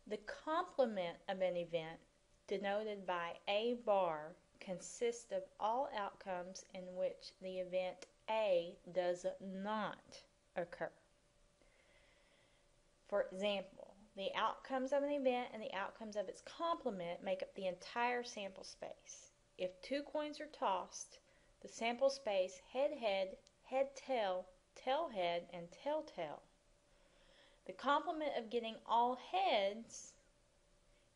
The complement of an event, denoted by A bar, consists of all outcomes in which the event A does not occur. For example, the outcomes of an event and the outcomes of its complement make up the entire sample space. If two coins are tossed, the sample space head-head, head-tail, tail-head, and tail-tail. The complement of getting all heads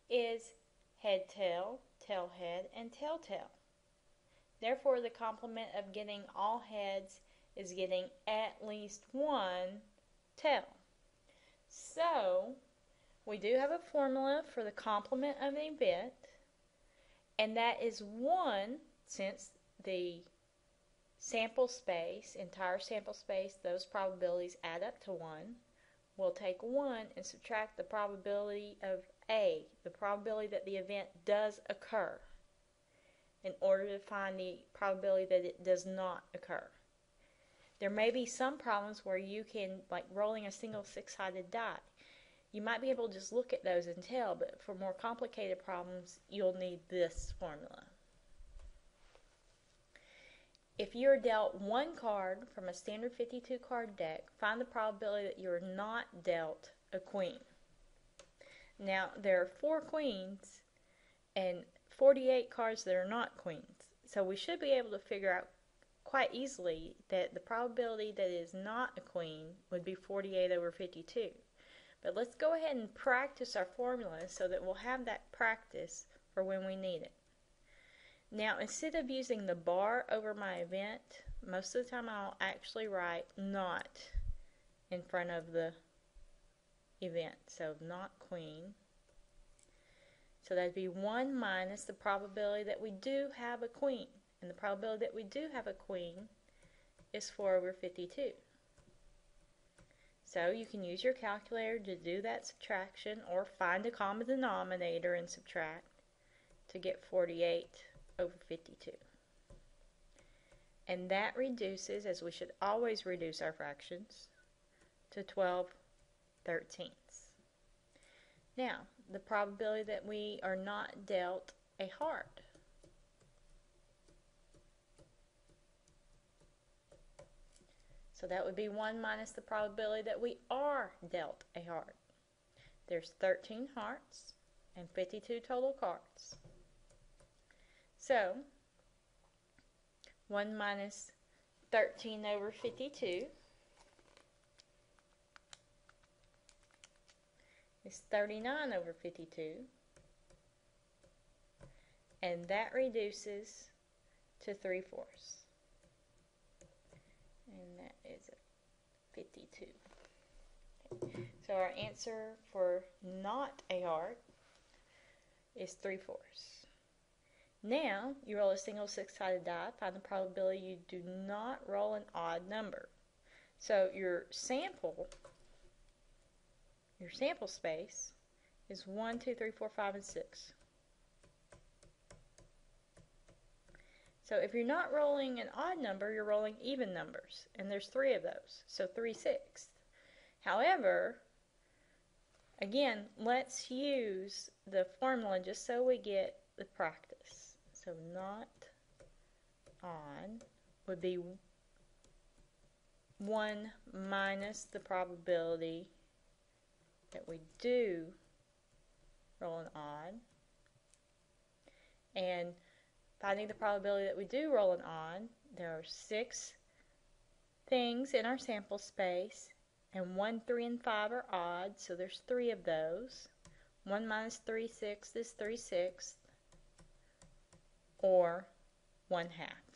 is head-tail, tail-head, and tail-tail. Therefore, the complement of getting all heads is getting at least one tail. So, we do have a formula for the complement of an event, and that is 1, since the sample space, entire sample space, those probabilities add up to 1. We'll take 1 and subtract the probability of A, the probability that the event does occur, in order to find the probability that it does not occur. There may be some problems where you can, like rolling a single six-sided die, you might be able to just look at those and tell, but for more complicated problems, you'll need this formula. If you're dealt one card from a standard 52 card deck, find the probability that you're not dealt a queen. Now, there are 4 queens and 48 cards that are not queens. So we should be able to figure out quite easily that the probability that it is not a queen would be 48 over 52. But let's go ahead and practice our formula so that we'll have that practice for when we need it. Now, instead of using the bar over my event, most of the time I'll actually write not in front of the event. So not queen. So that'd be 1 minus the probability that we do have a queen. And the probability that we do have a queen is 4 over 52. So you can use your calculator to do that subtraction or find a common denominator and subtract to get 48 over 52. And that reduces, as we should always reduce our fractions, to 12/13. Now, the probability that we are not dealt a heart. So that would be 1 minus the probability that we are dealt a heart. There's 13 hearts and 52 total cards. So, 1 minus 13 over 52 is 39 over 52. And that reduces to 3/4. And that is 52. Okay. So our answer for not a heart is 3/4. Now you roll a single six-sided die, find the probability you do not roll an odd number. So your sample space is 1, 2, 3, 4, 5, and 6. So if you're not rolling an odd number, you're rolling even numbers, and there's 3 of those, so 3/6. However, again, let's use the formula just so we get the practice. So not odd would be 1 minus the probability that we do roll an odd, and finding the probability that we do roll an odd, there are 6 things in our sample space, and 1, 3, and 5 are odd, so there's 3 of those. 1 minus 3/6 is 3/6, or 1/2.